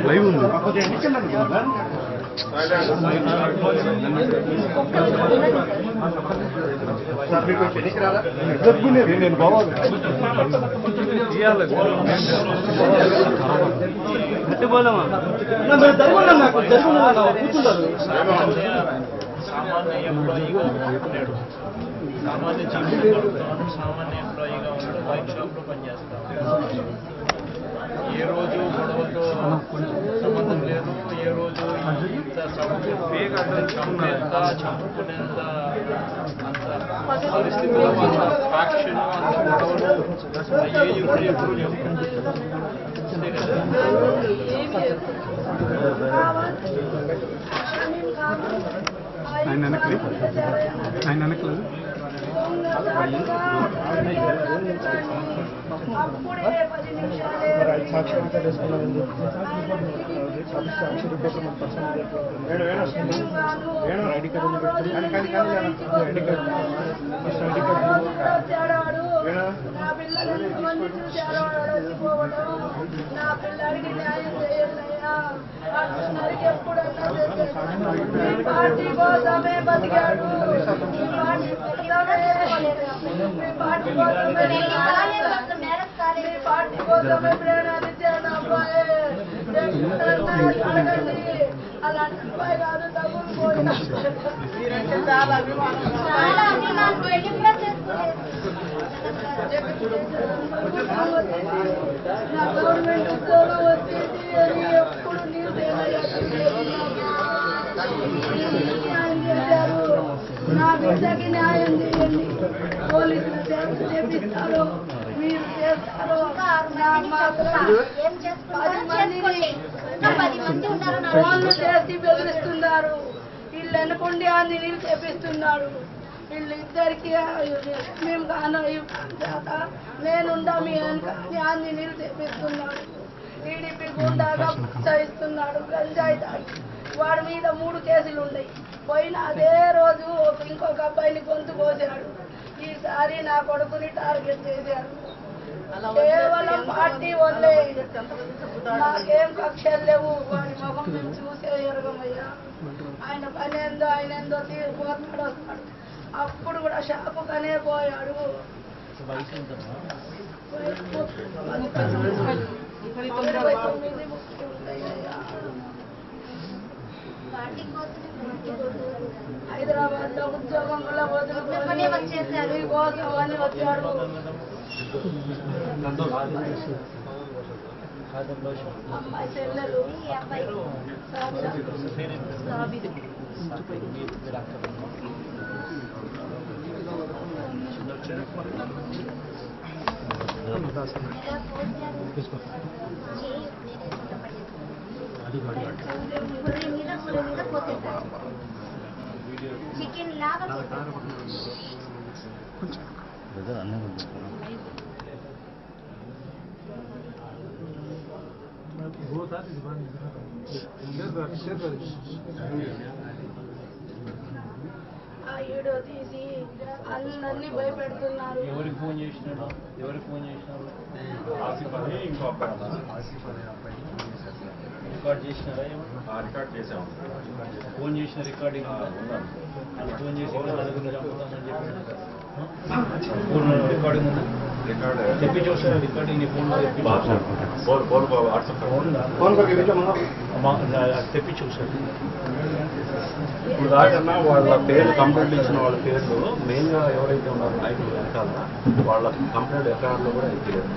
Live ఉంది. నేను బావాలి సామాన్య ఎంప్లాయీగా ఉన్నాడు, సామాన్య సామాన్య ఎంప్లాయీగా ఉన్నాడు, వైన్ షాప్లో పనిచేస్తాడు. ఏ రోజు గొడవతో సంబంధం లేదు, ఏ రోజు ఇంత చంపేంత చంపుకునేంత అంత పరిస్థితుల్లో అంత ఫ్యాక్షన్ అంత గొడవలు అయ్యేవి కూడా ఎప్పుడు లేవు. అంతే కదా. ఆయన వెనకలేదు సాక్షి తెలుసుకున్నాను. సాక్షి రిపోర్ట్ మన personal ID card ID card first ID card నా పిల్లడికి న్యాయం చేయాలయ్యా. అందరికి ఎప్పుడన్నా పార్టీ కోసమే బతికాడు, పార్టీ కోసమే ప్రేరణలు ఇచ్చాడు అబ్బాయి. అలాంటి అబ్బాయి కాదు, తగులు పోయిన చాలా అభిమానం. నా గవర్నమెంట్ ఉద్యోగం వచ్చింది అని ఎప్పుడు న్యాయం చేశారు. నా బిడ్డకి న్యాయం చేయండి. పోలీసులు చేపిస్తారు, మీరు చేస్తారు. ఫోన్లు చేసి బెదిరిస్తున్నారు. వీళ్ళు అనుకుంటే అన్ని నీళ్ళు చేపిస్తున్నాడు. వీళ్ళిద్దరికి మేము కాను నేనుండా మీ అన్ని నీళ్ళు చేపిస్తున్నాడు. టీడీపీ గుండాగా ప్రోత్సహిస్తున్నాడు. గంజాయి తాగి వాడి మీద 3 కేసులు ఉన్నాయి. పోయిన అదే రోజు ఇంకొక అబ్బాయిని గొంతు కోసాడు. ఈసారి నా కొడుకుని టార్గెట్ చేశాడు. కేవలం పార్టీ వల్లే, నాకేం కక్షలు లేవు. వాడి ముఖం మేము చూసే ఎరగమయ్యా. ఆయన పని ఏందో ఆయన ఏందో పోతాడు వస్తాడు. అప్పుడు కూడా షాపుకనే పోయాడు. హైదరాబాద్ లో ఉద్యోగం కూడా వదులుకొని కోసం అని వచ్చాడు. అమ్మాయి చెల్లెలు చికెన్ లాగా ఆ వీడియో తీసి అందరినీ భయపెడుతున్నారు. ఎవరికి ఫోన్ చేసినాడు? రికార్డ్ చేసినారా? రికార్డ్ చేసాము. ఫోన్ చేసిన రికార్డింగ్ ఫోన్ చేసి చంపుతామని చెప్పి రికార్డింగ్ ఉందా? తెప్పి చూసారా రికార్డింగ్? నీ ఫోన్ తెప్పి చూసారు. ఇప్పుడు దాకన్నా వాళ్ళ పేర్లు కంప్లైంట్ ఇచ్చిన వాళ్ళ పేర్లు మెయిన్గా ఎవరైతే ఉన్నారో నాయకులు వెనకాల వాళ్ళ కంప్లైంట్ ఎఫ్ఐఆర్లో కూడా ఎక్కిలేదు.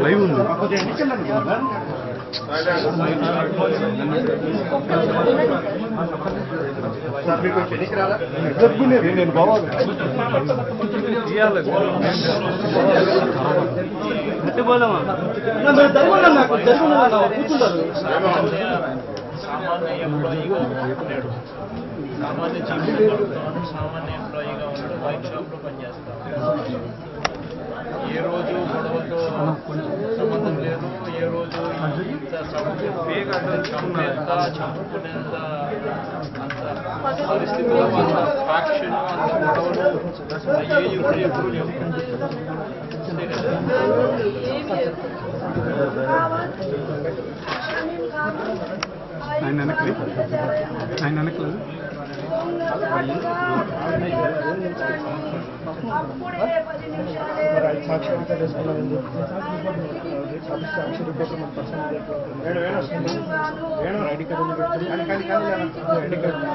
లైవ్ ఉంది. నేను బావాలి సామాన్య ఎంప్లాయీగా ఉన్నాడు, సామాన్య సామాన్య ఎంప్లాయీగా ఉన్నాడు, వైన్ షాప్లో పనిచేస్తాడు. ఏ రోజు గొడవతో సంబంధం లేదు, ఏ రోజు ఇంత చంపేంత చంపుకునేంత అంత పరిస్థితుల్లో అంత ఫ్యాక్షన్ అంత గొడవలు అయ్యేది కూడా ఎప్పుడు లేవు. అంతే కదా. ఆయన వెనక్కి ఆయన వెనక్కి అప్పుడే 10 నిమిషాలే సాక్షి రిపోర్ట్ వేసుకున్నాం ఎందుకు సాక్షి రిపోర్ట్ మన person Venu ID card ID card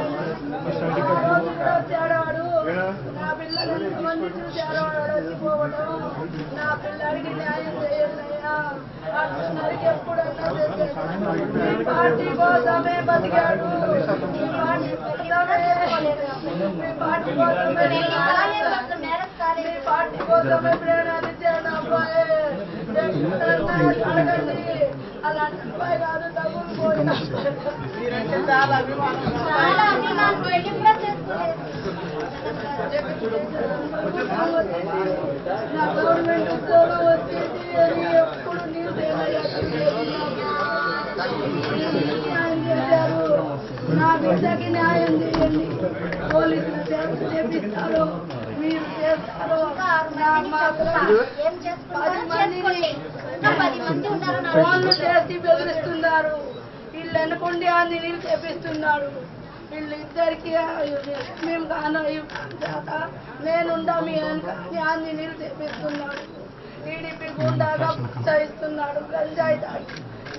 first ID card నా పిల్లలు మంది చూసారు నా పిల్లడికి న్యాయం చేయాలయ్యా. అర్జునడికి ఎప్పుడన్నా ఈ పార్టీ కోసమే బతికాడు. ఈ పార్టీ కోసమే మీ పార్టీ కోసమే ప్రేరణించాడు అబ్బాయి. అడగండి అలాంటి అబ్బాయి కాదు తగులుకోయిన చాలా అభిమానం. నా గవర్నమెంట్ ఉద్యోగం వచ్చింది అని ఎప్పుడు న్యూస్ న్యాయం చేశారు. నా బిడ్డకి న్యాయం చేయండి. పోలీసులు చేపిస్తారు, మీరు చేస్తారు. ఫోన్లు చేసి బెదిరిస్తున్నారు. వీళ్ళు వెనకుండి అన్ని నీళ్ళు చేపిస్తున్నాడు. వీళ్ళిద్దరికి మేము కాక నేనుండా మీ వెనక అన్ని నీళ్ళు చేపిస్తున్నాడు. టీడీపీ గుండాగా ప్రోత్సహిస్తున్నాడు. గంజాయి తాగి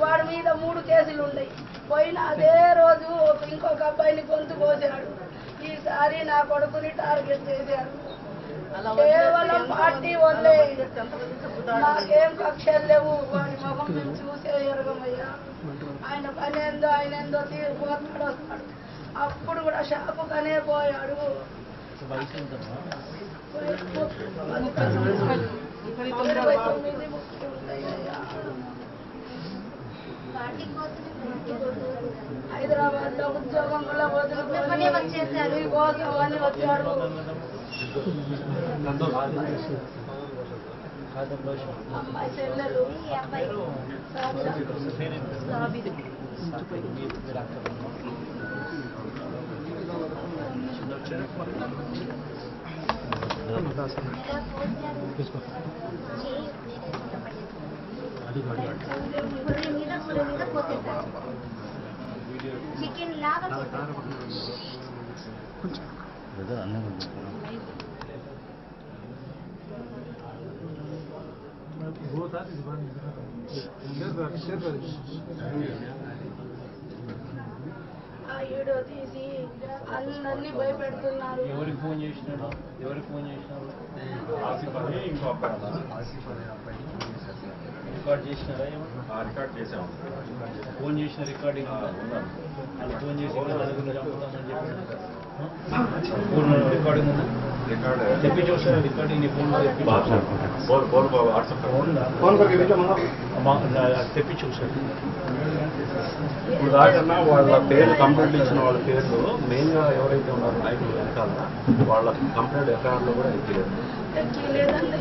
వాడి మీద 3 కేసులు ఉన్నాయి. పోయిన అదే రోజు ఇంకొక అబ్బాయిని గొంతు కోసాడు. ఈసారి నా కొడుకుని టార్గెట్ చేశాడు. కేవలం పార్టీ వల్లే, నాకేం కక్షలు లేవు. వాడి ముఖం మేము చూసే ఎరగమయ్యా. ఆయన పని ఏందో ఆయన ఏందో పోతాడు వస్తాడు. అప్పుడు కూడా షాపుకనే పోయాడు. 29 ఉంటాయ్యా. హైదరాబాద్ లో ఉద్యోగం కూడా వదులుకొని కోసం అని వచ్చాడు. అమ్మాయి చెల్లెలు చికెన్ లాగా ఆ వీడియో తీసి అందరినీ భయపెడుతున్నారు. ఎవరికి ఫోన్ చేసినాడు? ఎవరికి ఫోన్ చేసినాడు? రికార్డ్ చేసినారా? రికార్డ్ చేసాము. ఫోన్ చేసిన రికార్డింగ్ ఉన్నాను. వాళ్ళు ఫోన్ చేసి నలుగురిని చంపుతామని చెప్పి ఫోన్ రికార్డింగ్ ఉందా? రికార్డ్ తెప్పి చూసారా రికార్డింగ్? నీ ఫోన్లో తెప్పి వాట్సాప్ ఫోన్ కొరకు తెప్పి చూసారు. ఇప్పుడు దాకన్నా వాళ్ళ పేర్లు కంప్లైంట్ ఇచ్చిన వాళ్ళ పేర్లు మెయిన్గా ఎవరైతే ఉన్నారో నాయకులు వెనకాల వాళ్ళ కంప్లైంట్ ఎఫ్ఐఆర్లో కూడా ఎక్కిలేదు. లేదండి.